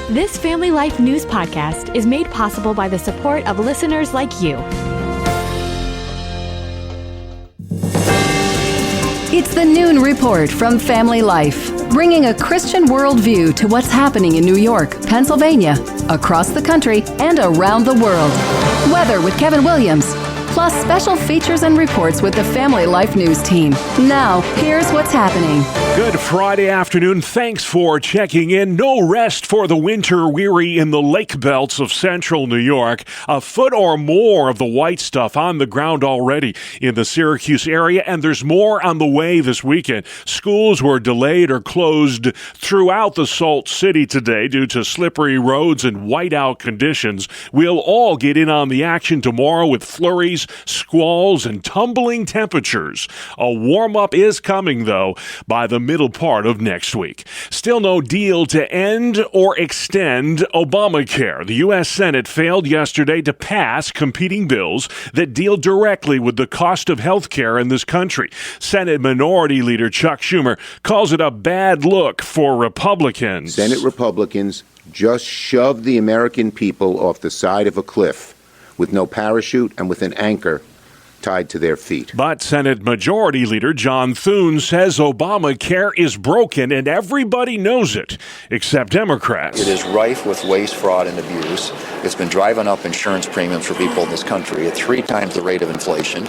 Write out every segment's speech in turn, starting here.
This Family Life News podcast is made possible by the support of listeners like you. It's the Noon Report from Family Life, bringing a Christian worldview to what's happening in New York, Pennsylvania, across the country, and around the world. Weather with Kevin Williams, plus special features and reports with the Family Life News team. Now, here's what's happening. Good Friday afternoon. Thanks for checking in. No rest for the winter weary in the lake belts of central New York. A foot or more of the white stuff on the ground already in the Syracuse area, and there's more on the way this weekend. Schools were delayed or closed throughout the Salt City today due to slippery roads and whiteout conditions. We'll all get in on the action tomorrow with flurries, squalls, and tumbling temperatures. A warm-up is coming, though, by the middle part of next week. Still no deal to end or extend Obamacare. The U.S. Senate failed yesterday to pass competing bills that deal directly with the cost of health care in this country. Senate Minority Leader Chuck Schumer calls it a bad look for Republicans. Senate Republicans just shoved the American people off the side of a cliff with no parachute and with an anchor tied to their feet. But Senate Majority Leader John Thune says Obamacare is broken and everybody knows it, except Democrats. It is rife with waste, fraud, and abuse. It's been driving up insurance premiums for people in this country at 3 times the rate of inflation.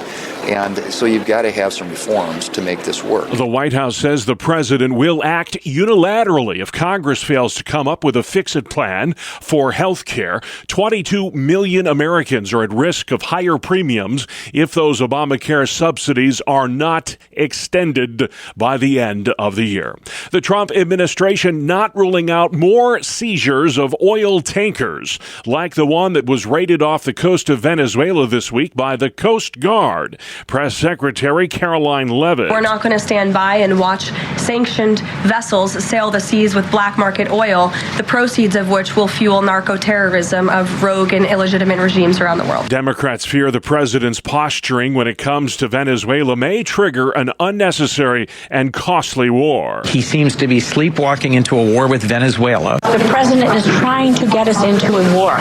And so you've got to have some reforms to make this work. The White House says the president will act unilaterally if Congress fails to come up with a fix-it plan for health care. 22 million Americans are at risk of higher premiums if those Obamacare subsidies are not extended by the end of the year. The Trump administration not ruling out more seizures of oil tankers, like the one that was raided off the coast of Venezuela this week by the Coast Guard. Press Secretary Caroline Leavitt. We're not going to stand by and watch sanctioned vessels sail the seas with black market oil, the proceeds of which will fuel narco-terrorism of rogue and illegitimate regimes around the world. Democrats fear the president's posturing when it comes to Venezuela may trigger an unnecessary and costly war. He seems to be sleepwalking into a war with Venezuela. The president is trying to get us into a war.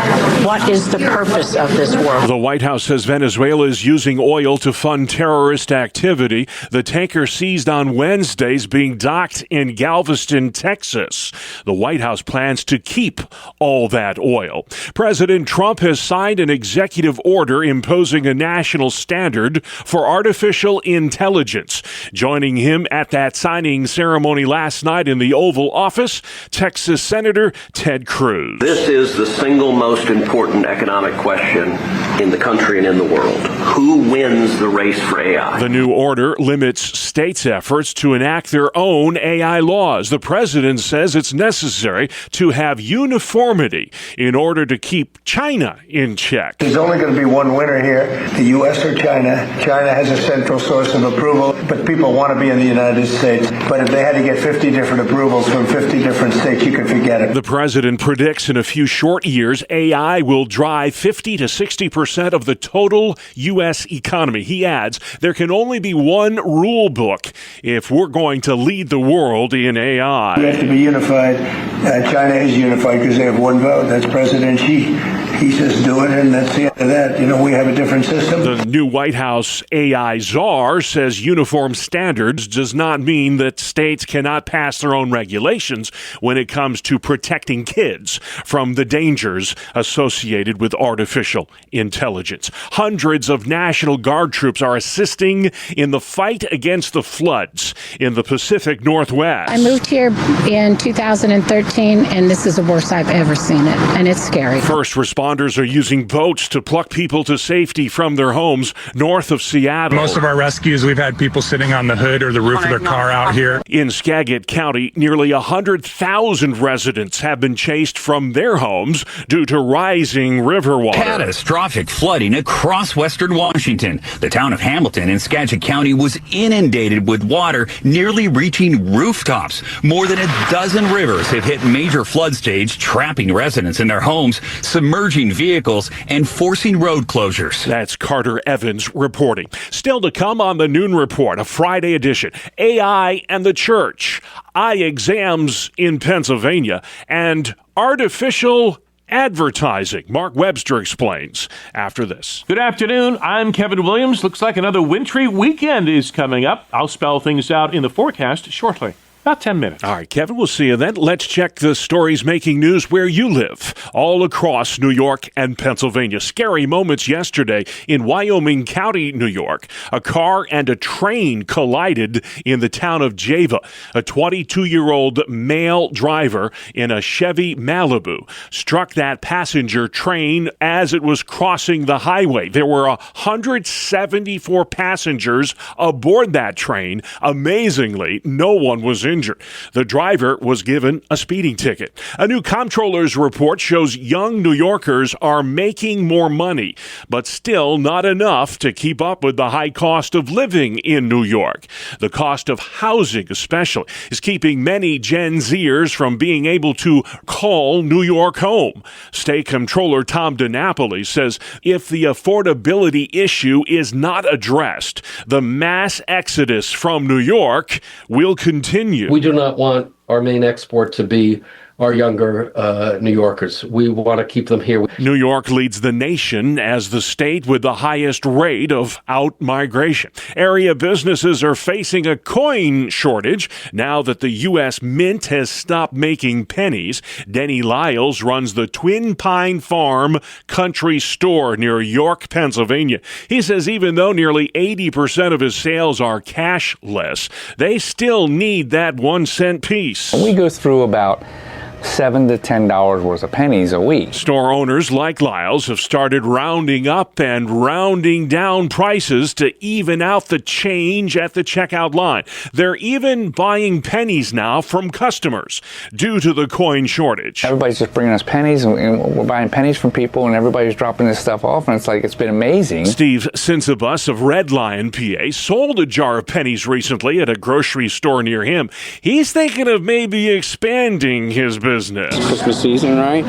What is the purpose of this war? The White House says Venezuela is using oil to fund terrorist activity. The tanker seized on Wednesday is being docked in Galveston, Texas. The White House plans to keep all that oil. President Trump has signed an executive order imposing a national standard for artificial intelligence. Joining him at that signing ceremony last night in the Oval Office, Texas Senator Ted Cruz. This is the single most important economic question in the country and in the world. Who wins the race for AI? The new order limits states' efforts to enact their own AI laws. The president says it's necessary to have uniformity in order to keep China in check. There's only going to be one winner here, the U.S. or China. China has a central source of approval, but people want to be in the United States. But if they had to get 50 different approvals from 50 different states, you could forget it. The president predicts in a few short years, AI will drive 50 to 60% of the total U.S. economy. He adds, there can only be one rule book if we're going to lead the world in AI. We have to be unified. China is unified because they have one vote. That's President Xi. He says do it, and that's the end of that. You know, we have a different system. The new White House AI czar says uniform standards does not mean that states cannot pass their own regulations when it comes to protecting kids from the dangers associated with artificial intelligence. Hundreds of National Guard troops are assisting in the fight against the floods in the Pacific Northwest. I moved here in 2013, and this is the worst I've ever seen it, and it's scary. First responders are using boats to pluck people to safety from their homes north of Seattle. Most of our rescues, we've had people sitting on the hood or the roof of their car out here. In Skagit County, nearly 100,000 residents have been chased from their homes due to rising river water. Catastrophic flooding across western Washington. The town of Hamilton in Skagit County was inundated with water, nearly reaching rooftops. More than a dozen rivers have hit major flood stage, trapping residents in their homes, submerging damaging vehicles and forcing road closures. That's Carter Evans reporting. Still to come on the Noon Report, a Friday edition. AI and the church, eye exams in Pennsylvania, and artificial advertising. Mark Webster explains after this. Good afternoon. I'm Kevin Williams. Looks like another wintry weekend is coming up. I'll spell things out in the forecast shortly. About 10 minutes. All right, Kevin, we'll see you then. Let's check the stories making news where you live, all across New York and Pennsylvania. Scary moments yesterday in Wyoming County, New York. A car and a train collided in the town of Java. A 22-year-old male driver in a Chevy Malibu struck that passenger train as it was crossing the highway. There were 174 passengers aboard that train. Amazingly, no one was injured. The driver was given a speeding ticket. A new comptroller's report shows young New Yorkers are making more money, but still not enough to keep up with the high cost of living in New York. The cost of housing especially is keeping many Gen Zers from being able to call New York home. State Comptroller Tom DiNapoli says if the affordability issue is not addressed, the mass exodus from New York will continue. We do not want our main export to be our younger New Yorkers. We want to keep them here. New York leads the nation as the state with the highest rate of out-migration. Area businesses are facing a coin shortage now that the U.S. Mint has stopped making pennies. Denny Lyles runs the Twin Pine Farm Country Store near York, Pennsylvania. He says even though nearly 80% of his sales are cashless, they still need that 1 cent piece. We go through about $7 to $10 worth of pennies a week. Store owners like Lyles have started rounding up and rounding down prices to even out the change at the checkout line. They're even buying pennies now from customers due to the coin shortage. Everybody's just bringing us pennies, and we're buying pennies from people, and everybody's dropping this stuff off, and it's like it's been amazing. Steve Sinsabus of Red Lion, PA, sold a jar of pennies recently at a grocery store near him. He's thinking of maybe expanding his business. It's Christmas season, right?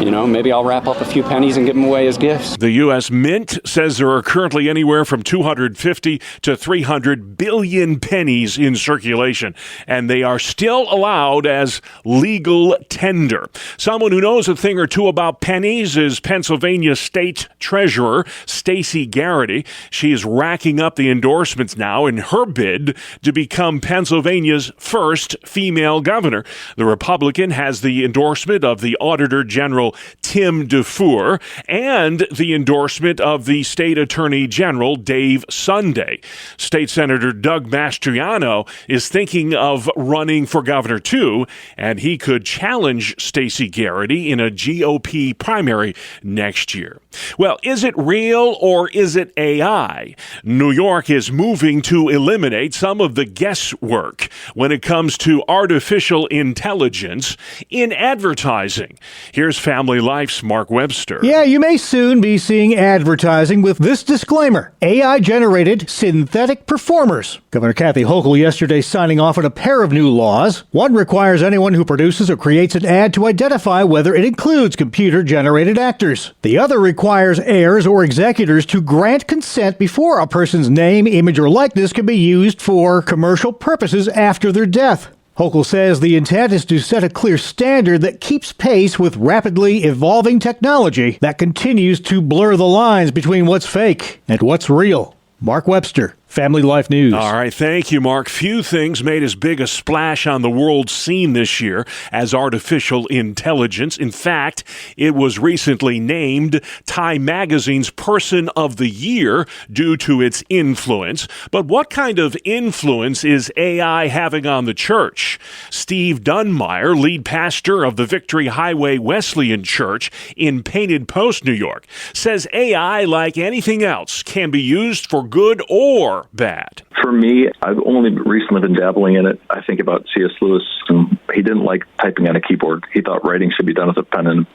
You know, maybe I'll wrap up a few pennies and give them away as gifts. The U.S. Mint says there are currently anywhere from 250 to 300 billion pennies in circulation, and they are still allowed as legal tender. Someone who knows a thing or two about pennies is Pennsylvania State Treasurer Stacey Garrity. She is racking up the endorsements now in her bid to become Pennsylvania's first female governor. The Republican has the endorsement of the Auditor General Tim Dufour and the endorsement of the State Attorney General Dave Sunday. State Senator Doug Mastriano is thinking of running for governor too, and he could challenge Stacey Garrity in a GOP primary next year. Well, is it real or is it AI? New York is moving to eliminate some of the guesswork when it comes to artificial intelligence in advertising. Here's Family Life's Mark Webster. Yeah, you may soon be seeing advertising with this disclaimer: AI-generated synthetic performers. Governor Kathy Hochul yesterday signing off on a pair of new laws. One requires anyone who produces or creates an ad to identify whether it includes computer-generated actors. The other requires heirs or executors to grant consent before a person's name, image, or likeness can be used for commercial purposes after their death. Hochul says the intent is to set a clear standard that keeps pace with rapidly evolving technology that continues to blur the lines between what's fake and what's real. Mark Webster, Family Life News. All right, thank you, Mark. Few things made as big a splash on the world scene this year as artificial intelligence. In fact, it was recently named Time Magazine's Person of the Year due to its influence. But what kind of influence is AI having on the church? Steve Dunmeyer, lead pastor of the Victory Highway Wesleyan Church in Painted Post, New York, says AI, like anything else, can be used for good or bad. For me, I've only recently been dabbling in it. I think about C.S. Lewis, and he didn't like typing on a keyboard. He thought writing should be done with a pen and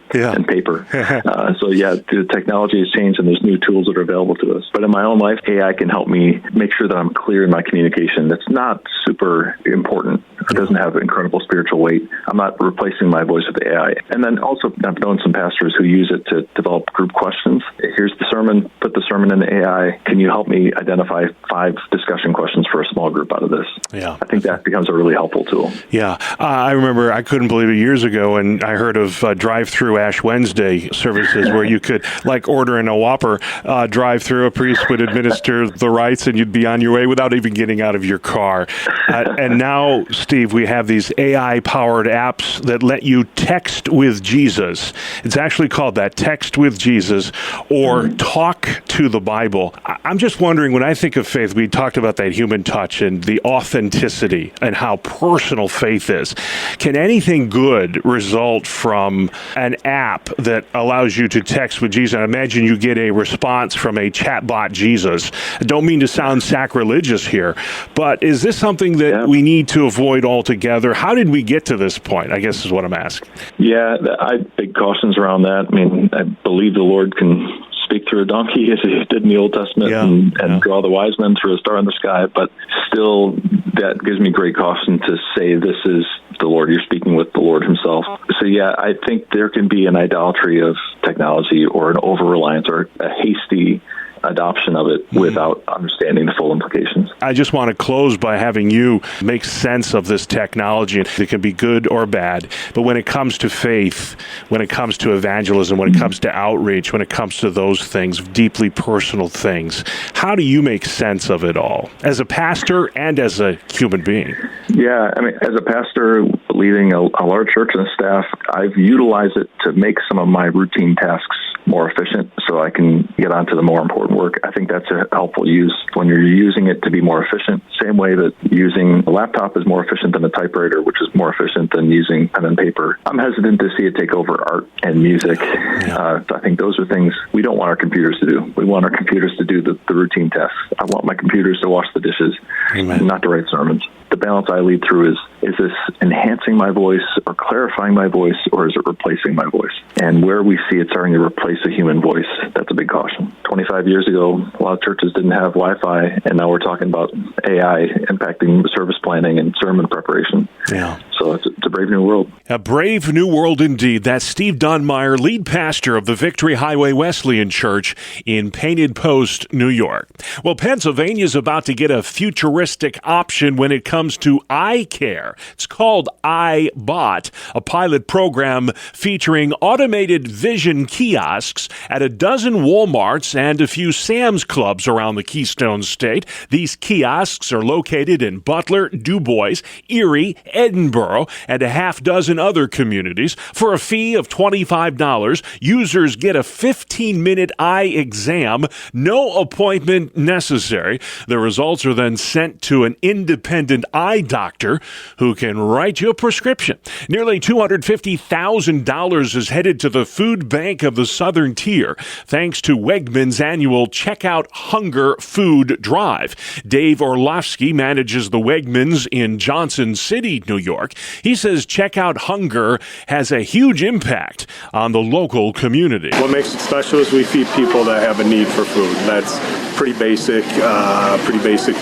paper. The technology has changed, and there's new tools that are available to us. But in my own life, AI can help me make sure that I'm clear in my communication. That's not super important It doesn't have incredible spiritual weight. I'm not replacing my voice with AI. And then also, I've known some pastors who use it to develop group questions. Here's the sermon, put the sermon in the AI. Can you help me identify 5 discussion questions for a small group out of this? Yeah. I think that becomes a really helpful tool. Yeah. I remember I couldn't believe it years ago when I heard of drive-through Ash Wednesday services where you could, like, order in a Whopper, drive-through, a priest would administer the rites and you'd be on your way without even getting out of your car. And now, Steve, we have these AI-powered apps that let you text with Jesus. It's actually called that, Text with Jesus, or Talk to the Bible. I'm just wondering, when I think of faith, we talked about that human touch and the authenticity and how personal faith is. Can anything good result from an app that allows you to text with Jesus? I imagine you get a response from a chatbot Jesus. I don't mean to sound sacrilegious here, but is this something that we need to avoid altogether? How did we get to this point, I guess is what I'm asking. Yeah, I have big cautions around that. I mean, I believe the Lord can speak through a donkey as he did in the Old Testament and draw the wise men through a star in the sky, but still that gives me great caution to say this is the Lord. You're speaking with the Lord himself. So yeah, I think there can be an idolatry of technology or an over-reliance or a hasty adoption of it without understanding the full implications. I just want to close by having you make sense of this technology. It can be good or bad, but when it comes to faith, when it comes to evangelism, when it comes to outreach, when it comes to those things, deeply personal things, how do you make sense of it all as a pastor and as a human being? Yeah, I mean, as a pastor leading a large church and a staff, I've utilized it to make some of my routine tasks more efficient so I can get on to the more important work. I think that's a helpful use when you're using it to be more efficient. Same way that using a laptop is more efficient than a typewriter, which is more efficient than using pen and paper. I'm hesitant to see it take over art and music. I think those are things we don't want our computers to do. We want our computers to do the routine tasks. I want my computers to wash the dishes, not to write sermons. The balance I lead through is this enhancing my voice or clarifying my voice, or is it replacing my voice? And where we see it starting to replace a human voice, that's a big caution. 25 years ago, a lot of churches didn't have Wi-Fi, and now we're talking about AI impacting service planning and sermon preparation. Yeah. So it's a brave new world. A brave new world indeed. That's Steve Dunmire, lead pastor of the Victory Highway Wesleyan Church in Painted Post, New York. Well, Pennsylvania's about to get a futuristic option when it comes to eye care. It's called iBot, a pilot program featuring automated vision kiosks at a dozen Walmarts and a few Sam's Clubs around the Keystone State. These kiosks are located in Butler, Du Bois, Erie, Edinboro, and a half dozen other communities. For a fee of $25, users get a 15-minute eye exam, no appointment necessary. The results are then sent to an independent eye doctor who can write you a prescription. Nearly $250,000 is headed to the food bank of the Southern Tier, thanks to Wegmans' annual Checkout Hunger food drive. Dave Orlovsky manages the Wegmans in Johnson City, New York. He says Checkout Hunger has a huge impact on the local community. What makes it special is we feed people that have a need for food. That's pretty basic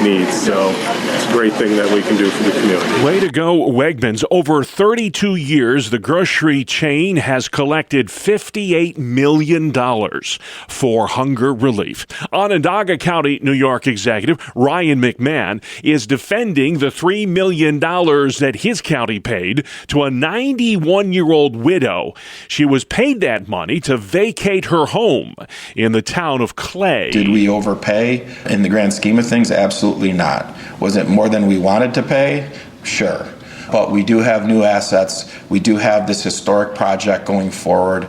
needs. So it's a great thing that we can do for the community. Way to go, Wegmans. Over 32 years, the grocery chain has collected $58 million for hunger relief. Onondaga County, New York executive Ryan McMahon is defending the $3 million that his county paid to a 91-year-old widow. She was paid that money to vacate her home in the town of Clay. Did we overpay in the grand scheme of things? Absolutely not. Was it more than we wanted to pay? Sure. But we do have new assets. We do have this historic project going forward,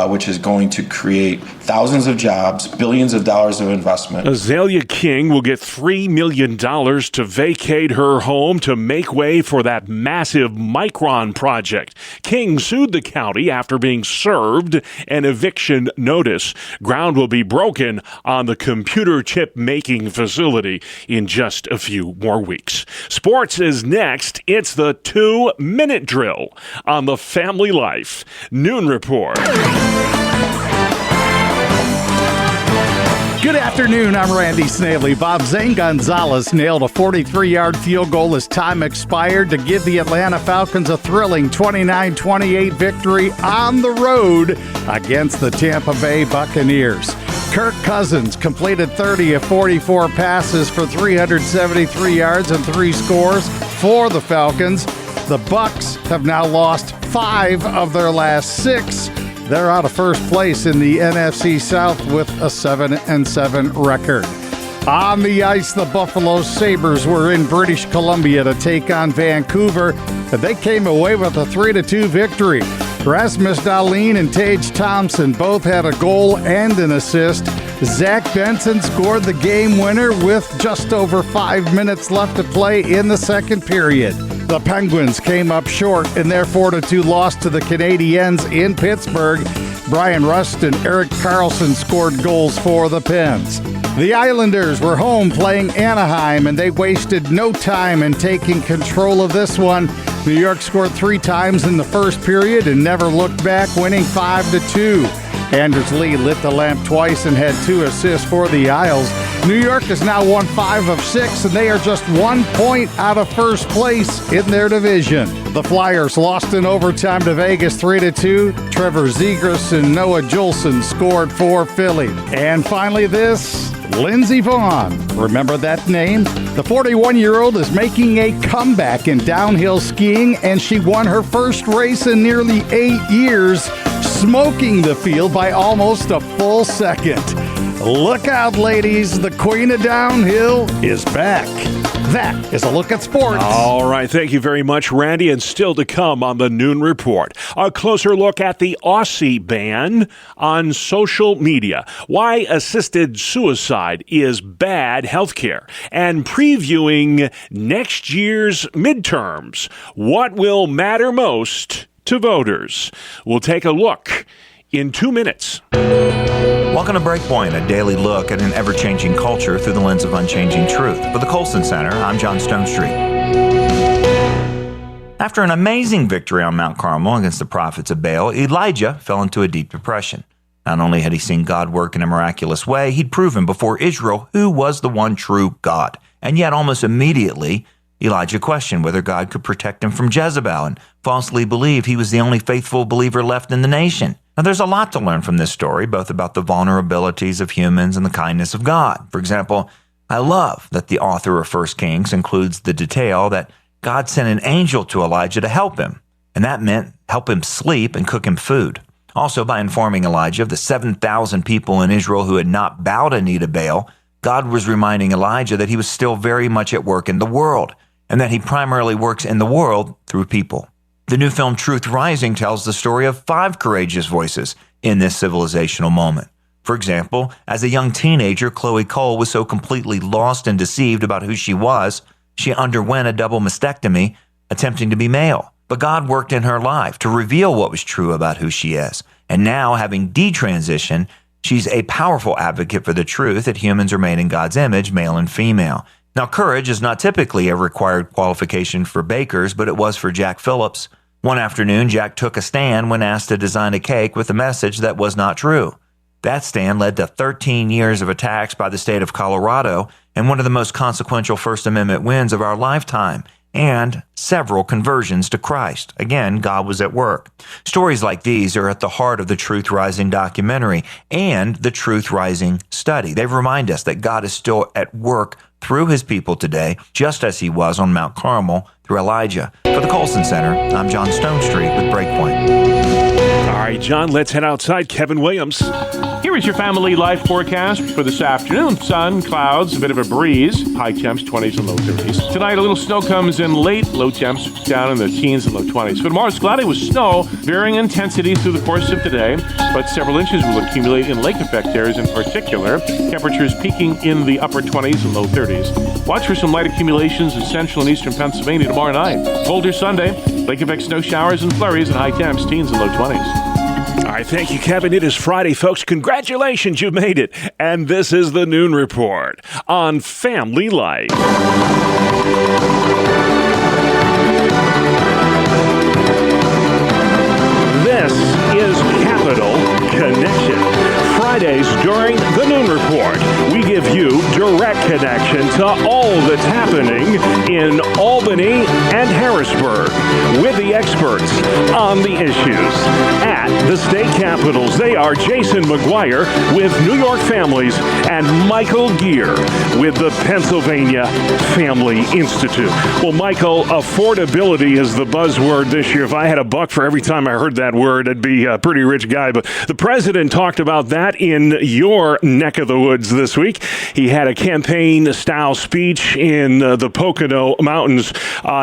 which is going to create thousands of jobs, billions of dollars of investment. Azalea King will get $3 million to vacate her home to make way for that massive Micron project. King sued the county after being served an eviction notice. Ground will be broken on the computer chip making facility in just a few more weeks. Sports is next. It's the 2-minute drill on the Family Life Noon Report. Good afternoon, I'm Randy Snavely. Bob Zane Gonzalez nailed a 43-yard field goal as time expired to give the Atlanta Falcons a thrilling 29-28 victory on the road against the Tampa Bay Buccaneers. Kirk Cousins completed 30 of 44 passes for 373 yards and 3 scores for the Falcons. The Bucs have now lost 5 of their last 6. They're out of first place in the NFC South with a 7-7 record. On the ice, the Buffalo Sabres were in British Columbia to take on Vancouver, and they came away with a 3-2 victory. Rasmus Dahlin and Tage Thompson both had a goal and an assist. Zach Benson scored the game winner with just over 5 minutes left to play in the second period. The Penguins came up short in their 4-2 loss to the Canadiens in Pittsburgh. Brian Rust and Erik Karlsson scored goals for the Pens. The Islanders were home playing Anaheim, and they wasted no time in taking control of this one. New York scored 3 times in the first period and never looked back, winning 5-2. Anders Lee lit the lamp twice and had 2 assists for the Isles. New York has now won 5 of 6, and they are just 1 point out of first place in their division. The Flyers lost in overtime to Vegas 3-2. Trevor Zegras and Noah Juulsen scored for Philly. And finally this, Lindsey Vonn. Remember that name? The 41-year-old is making a comeback in downhill skiing, and she won her first race in nearly 8 years, smoking the field by almost a full second. Look out, ladies. The queen of downhill is back. That is a look at sports. All right. Thank you very much, Randy. And still to come on the Noon Report, a closer look at the Aussie ban on social media, why assisted suicide is bad healthcare, and previewing next year's midterms. What will matter most to voters? We'll take a look in 2 minutes. Welcome to Breakpoint, a daily look at an ever-changing culture through the lens of unchanging truth. For the Colson Center, I'm John Stonestreet. After an amazing victory on Mount Carmel against the prophets of Baal, Elijah fell into a deep depression. Not only had he seen God work in a miraculous way, he'd proven before Israel who was the one true God. And yet, almost immediately, Elijah questioned whether God could protect him from Jezebel and falsely believed he was the only faithful believer left in the nation. Now, there's a lot to learn from this story, both about the vulnerabilities of humans and the kindness of God. For example, I love that the author of 1 Kings includes the detail that God sent an angel to Elijah to help him, and that meant help him sleep and cook him food. Also, by informing Elijah of the 7,000 people in Israel who had not bowed a knee to Baal, God was reminding Elijah that he was still very much at work in the world, and that he primarily works in the world through people. The new film Truth Rising tells the story of 5 courageous voices in this civilizational moment. For example, as a young teenager, Chloe Cole was so completely lost and deceived about who she was, she underwent a double mastectomy, attempting to be male. But God worked in her life to reveal what was true about who she is. And now, having detransitioned, she's a powerful advocate for the truth that humans are made in God's image, male and female. Now, courage is not typically a required qualification for bakers, but it was for Jack Phillips. One afternoon, Jack took a stand when asked to design a cake with a message that was not true. That stand led to 13 years of attacks by the state of Colorado and one of the most consequential First Amendment wins of our lifetime, and several conversions to Christ. Again, God was at work. Stories like these are at the heart of the Truth Rising documentary and the Truth Rising study. They remind us that God is still at work through his people today, just as he was on Mount Carmel through Elijah. For the Colson Center, I'm John Stonestreet with Breakpoint. All right, John, let's head outside. Kevin Williams. Here is your family life forecast for this afternoon. Sun, clouds, a bit of a breeze. High temps, 20s and low 30s. Tonight, a little snow comes in late. Low temps down in the teens and low 20s. For tomorrow, it's cloudy with snow, varying intensity through the course of today, but several inches will accumulate in lake effect areas in particular. Temperatures peaking in the upper 20s and low 30s. Watch for some light accumulations in central and eastern Pennsylvania tomorrow night. Colder Sunday. Lake effect snow showers and flurries and high temps, teens and low 20s. All right, thank you, Kevin. It is Friday, folks. Congratulations, you made it. And this is the Noon Report on Family Life. This is Capital Connection. Fridays during the Noon Report, to all that's happening in Albany and Harrisburg with the experts on the issues at the state capitals. They are Jason McGuire with New York Families and Michael Geer with the Pennsylvania Family Institute. Well, Michael, affordability is the buzzword this year. If I had $1 for every time I heard that word, I'd be a pretty rich guy. But the president talked about that in your neck of the woods this week. He had a campaign-style speech in the Pocono Mountains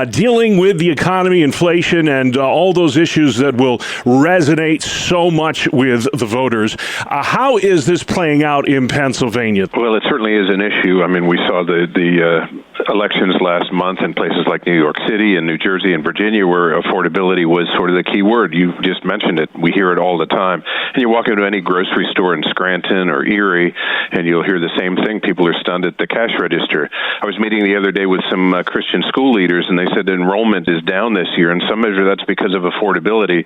dealing with the economy, inflation, and all those issues that will resonate so much with the voters. How is this playing out in Pennsylvania? Well, it certainly is an issue. I mean, we saw the elections last month in places like New York City and New Jersey and Virginia where affordability was sort of the key word. You just mentioned it. We hear it all the time. And you walk into any grocery store in Scranton or Erie, and you'll hear the same thing. People are stunned at the cash register. I was meeting the other day with some Christian school leaders, and they said enrollment is down this year. In some measure, that's because of affordability,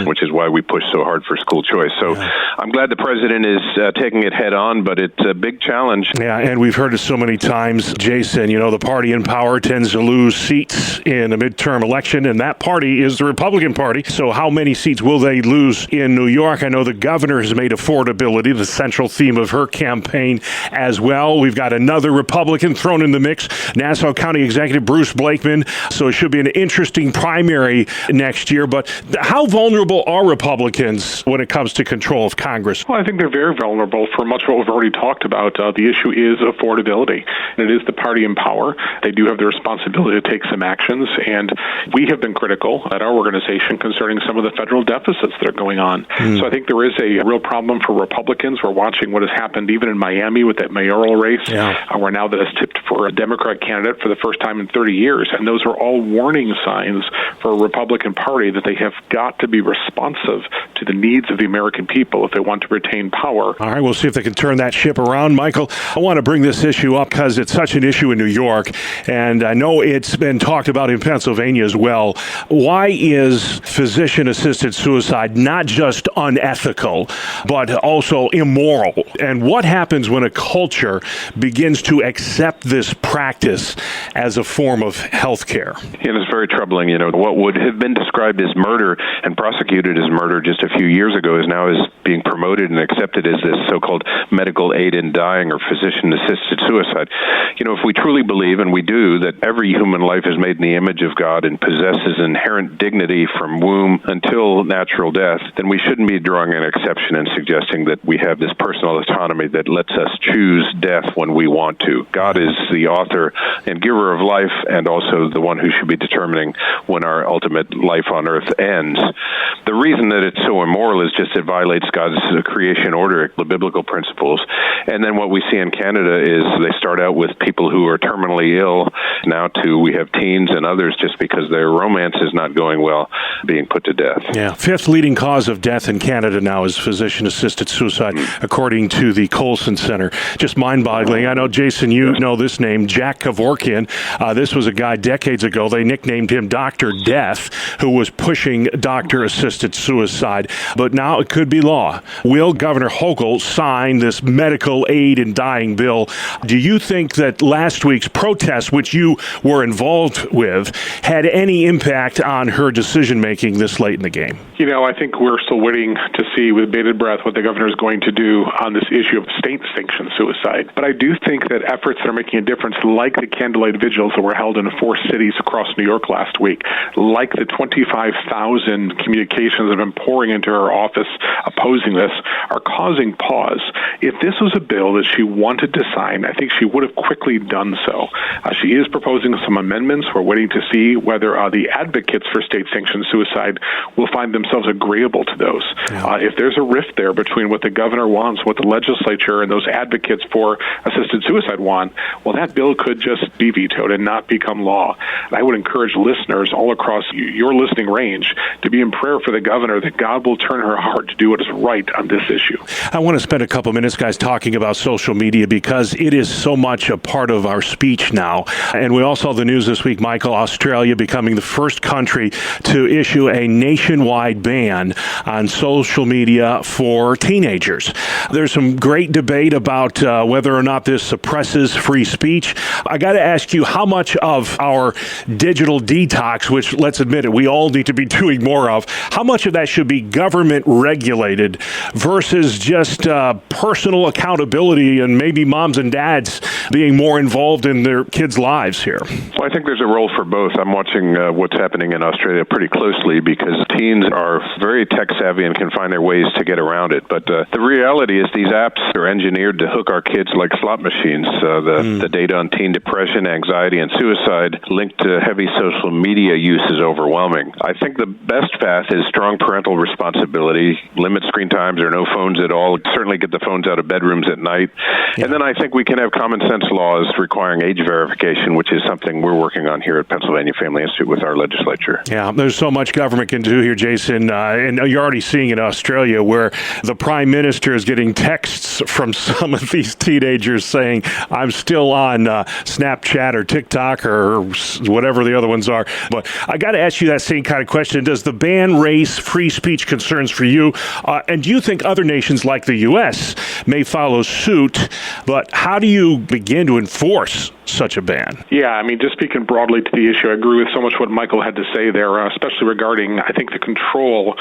which is why we push so hard for school choice. So I'm glad the president is taking it head on, but it's a big challenge. Yeah, and we've heard it so many times, Jason. You know, the party in power tends to lose seats in a midterm election, and that party is the Republican Party. So how many seats will they lose in New York? I know the governor has made affordability the central theme of her campaign as well. We've got another Republican thrown in the mix, Nassau County Executive Bruce Blakeman. So it should be an interesting primary next year. But how vulnerable are Republicans when it comes to control of Congress? Well, I think they're very vulnerable for much of what we've already talked about. The issue is affordability. And it is the party in power. They do have the responsibility to take some actions. And we have been critical at our organization concerning some of the federal deficits that are going on. So I think there is a real problem for Republicans. We're watching what has happened even in Miami with that mayoral race, where now that has tipped for a Democrat candidate for the first time in 30 years. And those are all warning signs for a Republican Party that they have got to be responsive to the needs of the American people if they want to retain power. All right, we'll see if they can turn that ship around. Michael, I want to bring this issue up because it's such an issue in New York, and I know it's been talked about in Pennsylvania as well. Why is physician-assisted suicide not just unethical, but also immoral? And what happens when a culture begins to accept this practice as a form of health care? And it's very troubling. You know, what would have been described as murder and prosecuted as murder just a few years ago is now being promoted and accepted as this so-called medical aid in dying or physician-assisted suicide. You know, if we truly believe, and we do, that every human life is made in the image of God and possesses inherent dignity from womb until natural death, then we shouldn't be drawing an exception and suggesting that we have this personal autonomy that lets us choose death when we want to. God is the author and giver of life and also the one who should be determining when our ultimate life on earth ends. The reason that it's so immoral is just it violates God's creation order, the biblical principles. And then what we see in Canada is they start out with people who are terminally ill. Now we have teens and others just because their romance is not going well being put to death. Yeah, fifth leading cause of death in Canada now is physician-assisted suicide, according to the Colson Center. Just mind-boggling. I know, Jason, you know this name, Jack Kevorkian. This was a guy decades ago. They nicknamed him Dr. Death, who was pushing doctor-assisted suicide. But now it could be law. Will Governor Hochul sign this medical aid in dying bill? Do you think that last week's protest, which you were involved with, had any impact on her decision-making this late in the game? You know, I think we're still waiting to see with bated breath what the governor is going to do on this issue of state-sanctioned suicide. But I do think that efforts that are making a difference, like the candlelight vigils that were held in 4 cities across New York last week, like the 25,000 communications that have been pouring into her office opposing this, are causing pause. If this was a bill that she wanted to sign, I think she would have quickly done so. She is proposing some amendments. We're waiting to see whether the advocates for state-sanctioned suicide will find themselves agreeable to those. If there's a rift there between what the governor wants, what the legislature and those advocates for assisted suicide want, well, that bill could just be vetoed and not become law. And I would encourage listeners all across your listening range to be in prayer for the governor that God will turn her heart to do what is right on this issue. I want to spend a couple minutes, guys, talking about social media because it is so much a part of our speech now. And we all saw the news this week, Michael, Australia becoming the first country to issue a nationwide ban on social media for teenagers. There's some great debate about whether or not this suppresses free speech. I got to ask you, how much of our digital detox, which, let's admit it, we all need to be doing more of, how much of that should be government regulated versus just personal accountability and maybe moms and dads being more involved in their kids' lives here? Well, I think there's a role for both. I'm watching what's happening in Australia pretty closely because teens are very tech savvy and can find their ways to get around it. But the reality is these apps are engineered to hook our kids like slot machines. The data on teen depression, anxiety, and suicide linked to heavy social media use is overwhelming. I think the best path is strong parental responsibility, limit screen times or no phones at all, certainly get the phones out of bedrooms at night. Yeah. And then I think we can have common sense laws requiring age verification, which is something we're working on here at Pennsylvania Family Institute with our legislature. Yeah, there's so much government can do here, Jason. And you're already seeing in Australia where the Prime Minister is getting texts from some of these teenagers saying, I'm still on Snapchat or TikTok or whatever the other ones are. But I got to ask you that same kind of question. Does the ban raise free speech concerns for you? And do you think other nations like the U.S. may follow suit? But how do you begin to enforce such a ban? Yeah, I mean, just speaking broadly to the issue, I agree with so much what Michael had to say there, especially regarding, I think, the control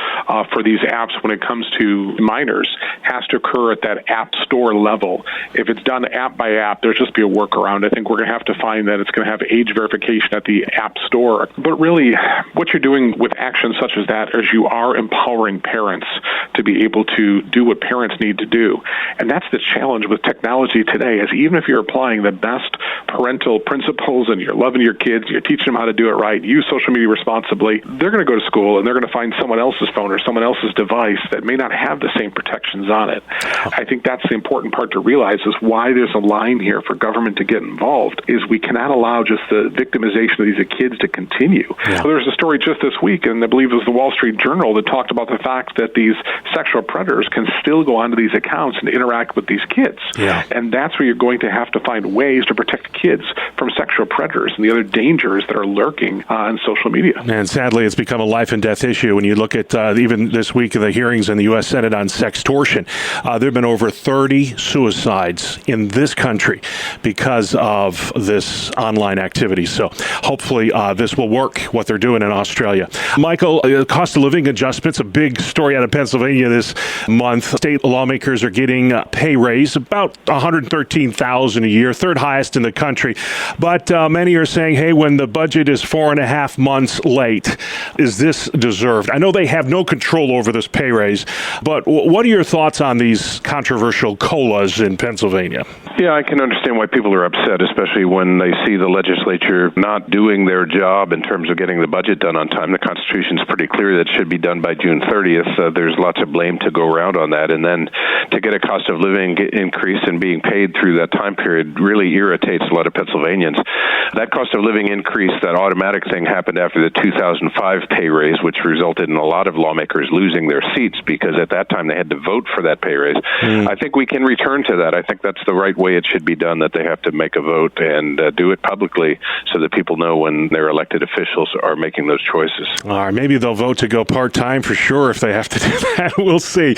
for these apps when it comes to minors has to occur at that app store level. If it's done app by app, there'll just be a workaround. I think we're going to have to find that it's going to have age verification at the app store. But really, what you're doing with actions such as that is you are empowering parents to be able to do what parents need to do. And that's the challenge with technology today, is even if you're applying the best parental principles and you're loving your kids, you're teaching them how to do it right, use social media responsibly, they're going to go to school and they're going to find someone else's phone or someone else's device that may not have the same protections on it. I think that's the important part to realize, is why there's a line here for government to get involved, is we cannot allow just the victimization of these kids to continue. Yeah. There was a story just this week, and I believe it was the Wall Street Journal, that talked about the fact that these sexual predators can still go onto these accounts and interact with these kids. Yeah. And that's where you're going to have to find ways to protect kids from sexual predators and the other dangers that are lurking on social media. And sadly, it's become a life and death issue. When you look at even this week of the hearings in the U.S. Senate on sextortion, there have been over 30 suicides in this country because of this online activity. So hopefully this will work, what they're doing in Australia. Michael, cost of living adjustments, a big story out of Pennsylvania this month. State lawmakers are getting a pay raise, about $113,000 a year, third highest in the country. But many are saying, hey, when the budget is 4.5 months late, is this deserved? I know they have no control over this pay raise, but what are your thoughts on these controversial COLAs in Pennsylvania? Yeah, I can understand why people are upset, especially when they see the legislature not doing their job in terms of getting the budget done on time. The Constitution's pretty clear that it should be done by June 30th. There's lots of blame to go around on that. And then to get a cost of living increase and being paid through that time period really irritates a lot of Pennsylvanians. That cost of living increase, that automatic thing, happened after the 2005 pay raise, which resulted in a lot of lawmakers losing their seats because at that time they had to vote for that pay raise. I think we can return to that. I think that's the right way it should be done, that they have to make a vote and do it publicly so that people know when their elected officials are making those choices. All right, maybe they'll vote to go part-time for sure if they have to do that. We'll see.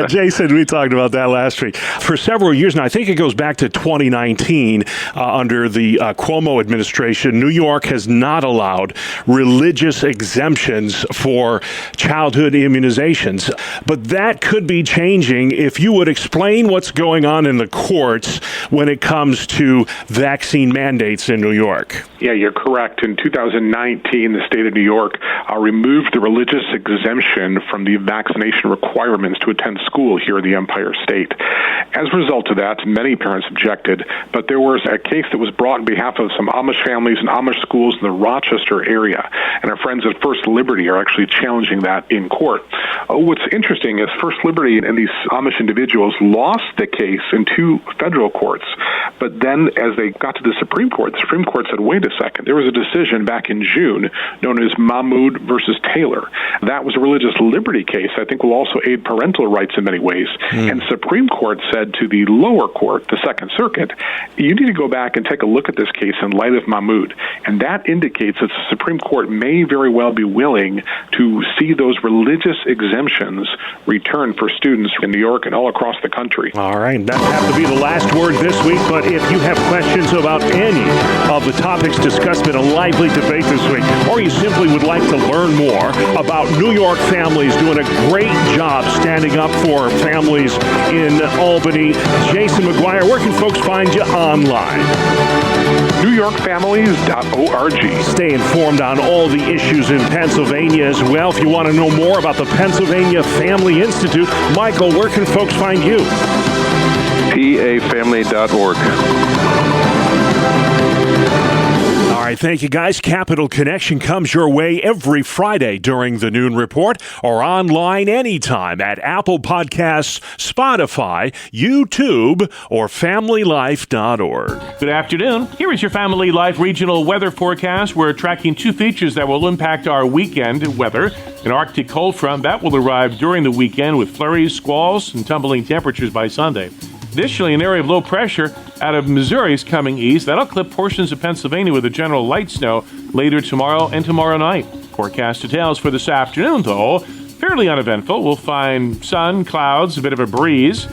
Jason, we talked about that last week. For several years now, I think it goes back to 2019, under the Cuomo administration, New York has not allowed religious exemptions for childhood immunizations. But that could be changing. If you would explain what's going on in the courts when it comes to vaccine mandates in New York. Yeah, you're correct. In 2019, the state of New York removed the religious exemption from the vaccination requirements to attend school here in the Empire State. As a result of that, many parents objected, but there was a case that was brought on behalf of some Amish families and Amish schools in the Rochester area, and our friends at First Liberty are actually challenging that in court. What's interesting is First Liberty and these Amish individuals lost the case in 2 federal courts, But then as they got to the Supreme Court said, wait a second, there was a decision back in June known as Mahmoud versus Taylor. That was a religious liberty case I think will also aid parental rights in many ways. And the Supreme Court said to the lower court, the Second Circuit, you need to go back and take a look at this case in light of Mahmoud. And that indicates that the Supreme Court may very well be willing to see those religious exemptions returned for students in New York and all across the country. All right, that have to be the last word this week, but if you have questions about any of the topics discussed in a lively debate this week, or you simply would like to learn more about New York families doing a great job standing up for families in Albany, Jason McGuire, where can folks find you online? NewYorkFamilies.org. Stay informed on all the issues in Pennsylvania as well. If you want to know more about the Pennsylvania Family Institute, Michael, where can folks find you? PAFamily.org. All right, thank you, guys. Capital Connection comes your way every Friday during the Noon Report or online anytime at Apple Podcasts, Spotify, YouTube, or FamilyLife.org. Good afternoon. Here is your Family Life regional weather forecast. We're tracking two features that will impact our weekend weather. An Arctic cold front that will arrive during the weekend with flurries, squalls, and tumbling temperatures by Sunday. Additionally, an area of low pressure out of Missouri is coming east. That'll clip portions of Pennsylvania with a general light snow later tomorrow and tomorrow night. Forecast details for this afternoon, though, fairly uneventful. We'll find sun, clouds, a bit of a breeze.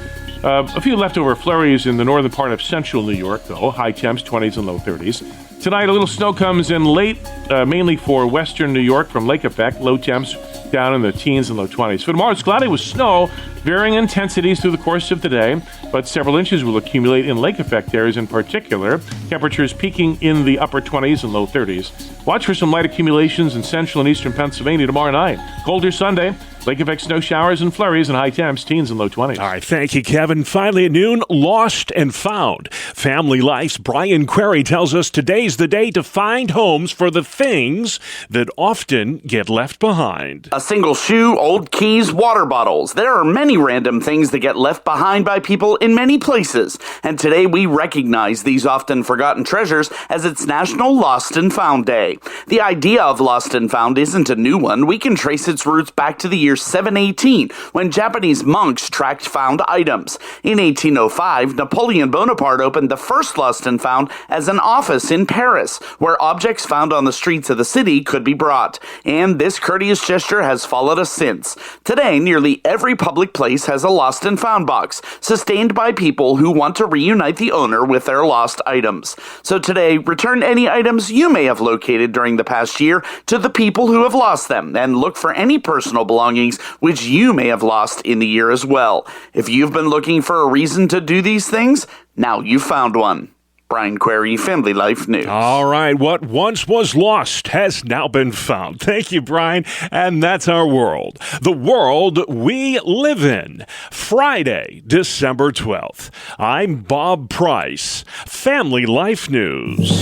A few leftover flurries in the northern part of central New York, though. High temps, 20s and low 30s. Tonight, a little snow comes in late, mainly for western New York from lake effect. Low temps down in the teens and low 20s. For tomorrow, it's cloudy with snow, varying intensities through the course of the day, but several inches will accumulate in lake effect areas in particular. Temperatures peaking in the upper 20s and low 30s. Watch for some light accumulations in central and eastern Pennsylvania tomorrow night. Colder Sunday. Lake effect snow showers and flurries and high temps, teens and low 20s. All right, thank you, Kevin. Finally at noon, lost and found. Family Life's Brian Query tells us today's the day to find homes for the things that often get left behind. A single shoe, old keys, water bottles. There are many random things that get left behind by people in many places. And today we recognize these often forgotten treasures as it's National Lost and Found Day. The idea of lost and found isn't a new one. We can trace its roots back to the year 718, when Japanese monks tracked found items. In 1805, Napoleon Bonaparte opened the first lost and found as an office in Paris, where objects found on the streets of the city could be brought. And this courteous gesture has followed us since. Today, nearly every public place has a lost and found box, sustained by people who want to reunite the owner with their lost items. So today, return any items you may have located during the past year to the people who have lost them, and look for any personal belongings which you may have lost in the year as well. If you've been looking for a reason to do these things, now you've found one. Brian Query, Family Life News. All right, what once was lost has now been found. Thank you, Brian. And that's our world. The world we live in. Friday, December 12th. I'm Bob Price, Family Life News.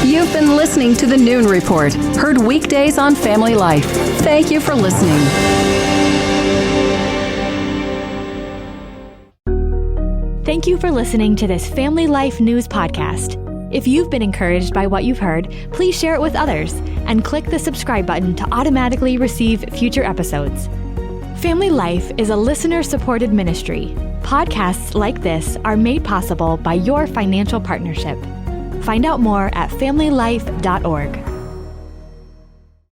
You've been listening to the Noon Report, heard weekdays on Family Life. Thank you for listening. Thank you for listening to this Family Life News podcast. If you've been encouraged by what you've heard, please share it with others and click the subscribe button to automatically receive future episodes. Family Life is a listener-supported ministry. Podcasts like this are made possible by your financial partnership. Find out more at FamilyLife.org.